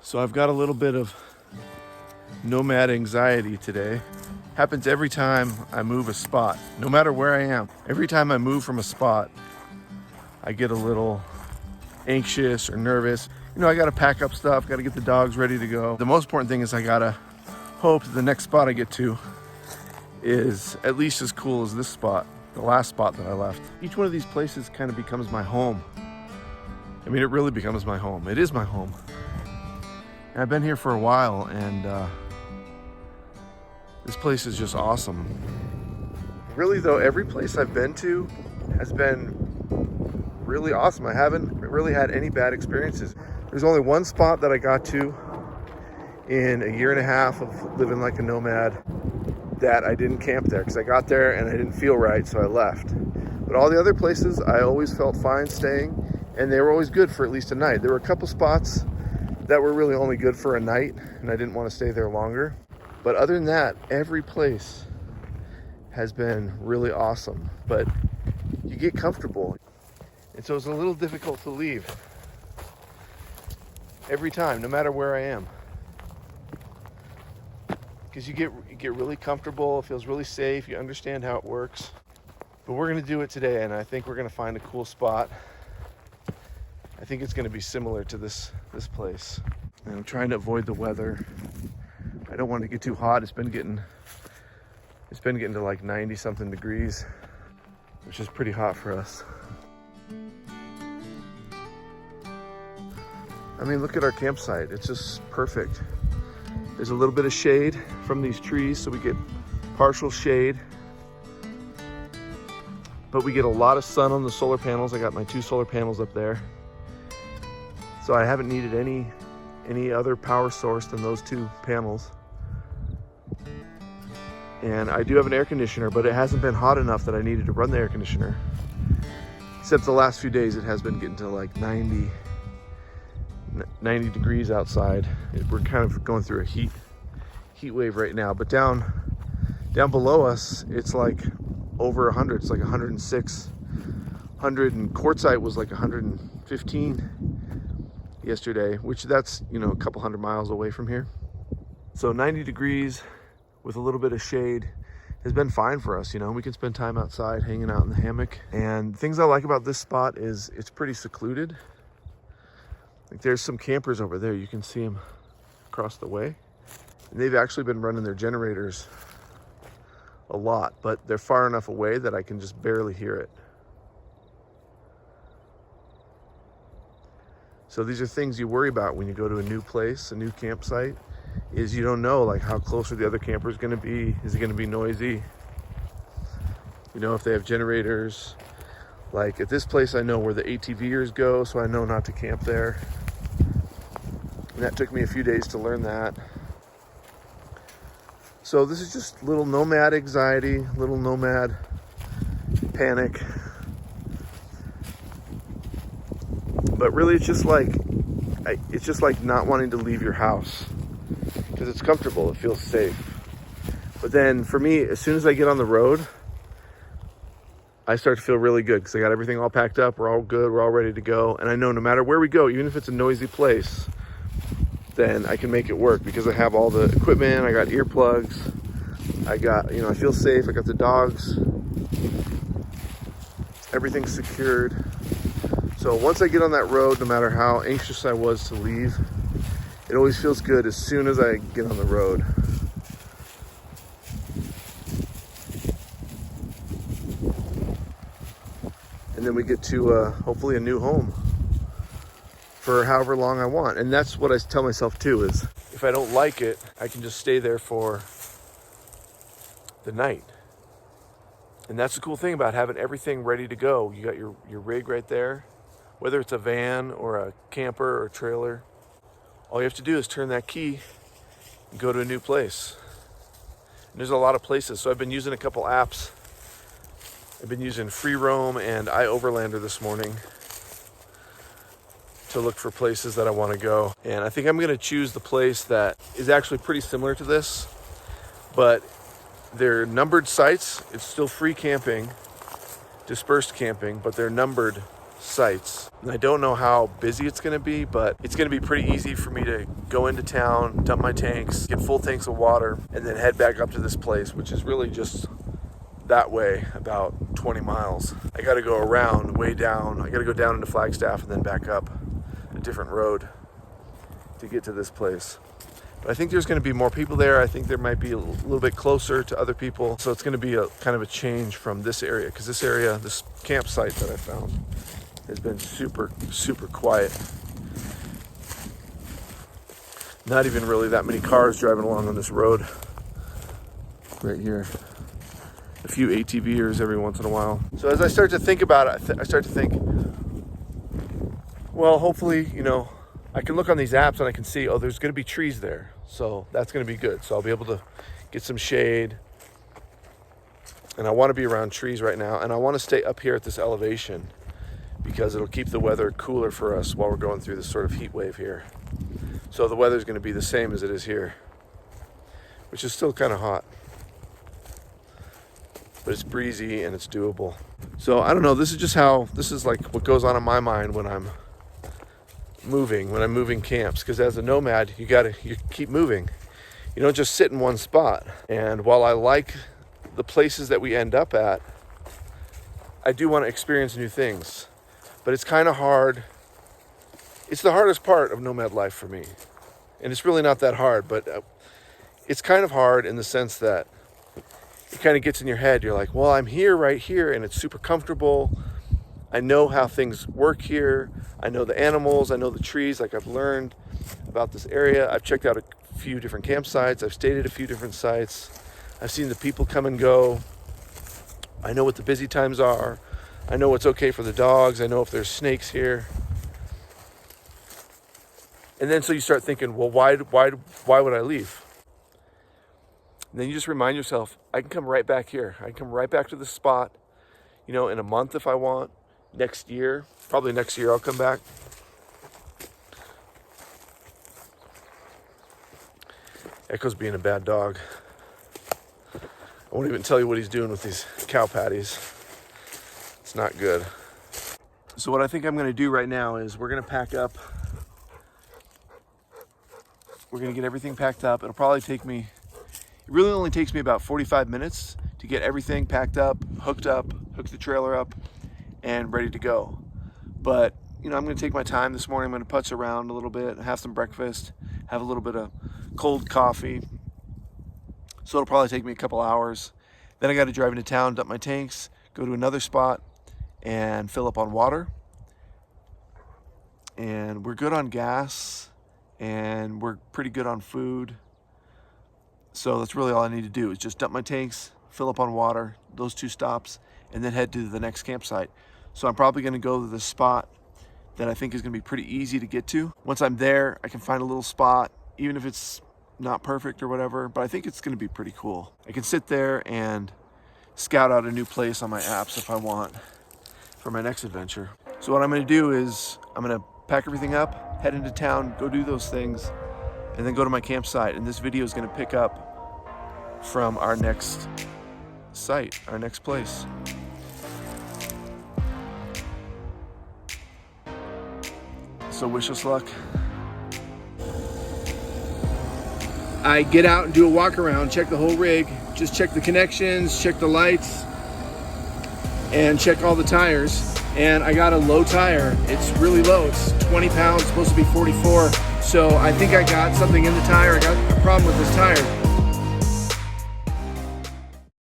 So I've got a little bit of nomad anxiety today. Happens every time I move a spot, no matter where I am. Every time I move from a spot, I get a little anxious or nervous. You know, I gotta pack up stuff, gotta get the dogs ready to go. The most important thing is I gotta hope that the next spot I get to is at least as cool as this spot, the last spot that I left. Each one of these places kind of becomes my home. I mean, it really becomes my home. It is my home. And I've been here for a while, and this place is just awesome. Really though, every place I've been to has been really awesome. I haven't really had any bad experiences. There's only one spot that I got to in a year and a half of living like a nomad that I didn't camp there because I got there and I didn't feel right, so I left. But all the other places, I always felt fine staying, and they were always good for at least a night. There were a couple spots that were really only good for a night, and I didn't want to stay there longer. But other than that, every place has been really awesome. But you get comfortable, and so it's a little difficult to leave every time, no matter where I am. Because you get really comfortable, it feels really safe, you understand how it works. But we're gonna do it today, and I think we're gonna find a cool spot. I think it's gonna be similar to this place. And I'm trying to avoid the weather. I don't want to get too hot. It's been getting to like 90 something degrees, which is pretty hot for us. I mean, look at our campsite. It's just perfect. There's a little bit of shade from these trees, so we get partial shade. But we get a lot of sun on the solar panels. I got my 2 solar panels up there. So I haven't needed any other power source than those 2 panels. And I do have an air conditioner, but it hasn't been hot enough that I needed to run the air conditioner. Except the last few days, it has been getting to like 90 degrees outside. We're kind of going through a heat wave right now, but down below us, it's like over 100. It's like 106, 100, and Quartzsite was like 115 yesterday, which that's, you know, a couple hundred miles away from here. So 90 degrees with a little bit of shade has been fine for us. You know, we can spend time outside hanging out in the hammock. And things I like about this spot is it's pretty secluded. Like, there's some campers over there. You can see them across the way. And they've actually been running their generators a lot, but they're far enough away that I can just barely hear it. So these are things you worry about when you go to a new place, a new campsite, is you don't know like how close are the other campers going to be. Is it going to be noisy? You know, if they have generators. Like at this place, I know where the ATVers go, so I know not to camp there. And that took me a few days to learn that. So this is just little nomad anxiety, little nomad panic. But really, it's just like not wanting to leave your house because it's comfortable, it feels safe. But then for me, as soon as I get on the road, I start to feel really good because I got everything all packed up. We're all good. We're all ready to go. And I know no matter where we go, even if it's a noisy place, then I can make it work because I have all the equipment. I got earplugs. I got, you know, I feel safe. I got the dogs. Everything's secured. So once I get on that road, no matter how anxious I was to leave, it always feels good as soon as I get on the road. And then we get to hopefully a new home for however long I want. And that's what I tell myself too, is if I don't like it, I can just stay there for the night. And that's the cool thing about having everything ready to go. You got your rig right there, whether it's a van or a camper or a trailer. All you have to do is turn that key and go to a new place. And there's a lot of places. So I've been using a couple apps. I've been using Free Roam and iOverlander this morning to look for places that I want to go. And I think I'm going to choose the place that is actually pretty similar to this, but they're numbered sites. It's still free camping, dispersed camping, but they're numbered sites. And I don't know how busy it's gonna be, but it's gonna be pretty easy for me to go into town, dump my tanks, get full tanks of water, and then head back up to this place, which is really just that way, about 20 miles. I gotta go around, way down. I gotta go down into Flagstaff and then back up a different road to get to this place. But I think there's gonna be more people there. I think there might be a little bit closer to other people. So it's gonna be a kind of a change from this area, because this area, this campsite that I found, has been super, super quiet. Not even really that many cars driving along on this road right here. A few ATVers every once in a while. So as I start to think about it, I start to think, well, hopefully, you know, I can look on these apps and I can see, oh, there's gonna be trees there. So that's gonna be good. So I'll be able to get some shade. And I wanna be around trees right now. And I wanna stay up here at this elevation because it'll keep the weather cooler for us while we're going through this sort of heat wave here. So the weather's gonna be the same as it is here, which is still kind of hot. But it's breezy and it's doable. So I don't know, this is like what goes on in my mind when I'm moving camps, because as a nomad, you keep moving. You don't just sit in one spot. And while I like the places that we end up at, I do want to experience new things. But it's kind of hard. It's the hardest part of nomad life for me. And it's really not that hard, but it's kind of hard in the sense that it kind of gets in your head. You're like, well, I'm here right here and it's super comfortable. I know how things work here. I know the animals, I know the trees. Like, I've learned about this area. I've checked out a few different campsites. I've stayed at a few different sites. I've seen the people come and go. I know what the busy times are. I know what's okay for the dogs. I know if there's snakes here. And then so you start thinking, well, why would I leave? And then you just remind yourself, I can come right back here. I can come right back to this spot, you know, in a month if I want, next year. Probably next year I'll come back. Echo's being a bad dog. I won't even tell you what he's doing with these cow patties. It's not good. So what I think I'm gonna do right now is we're gonna pack up. We're gonna get everything packed up. It'll probably take me, it really only takes me about 45 minutes to get everything packed up, hook the trailer up, and ready to go. But, you know, I'm gonna take my time this morning. I'm gonna putz around a little bit, have some breakfast, have a little bit of cold coffee. So it'll probably take me a couple hours. Then I gotta drive into town, dump my tanks, go to another spot, and fill up on water. And we're good on gas, and we're pretty good on food. So that's really all I need to do is just dump my tanks, fill up on water, those 2 stops, and then head to the next campsite. So I'm probably gonna go to the spot that I think is gonna be pretty easy to get to. Once I'm there, I can find a little spot, even if it's not perfect or whatever, but I think it's gonna be pretty cool. I can sit there and scout out a new place on my apps if I want for my next adventure. So what I'm gonna do is I'm gonna pack everything up, head into town, go do those things, and then go to my campsite. And this video is gonna pick up from our next site, our next place. So wish us luck. I get out and do a walk around, check the whole rig, just check the connections, check the lights, and check all the tires. And I got a low tire. It's really low. It's 20 pounds, supposed to be 44. So I think I got something in the tire. I got a problem with this tire.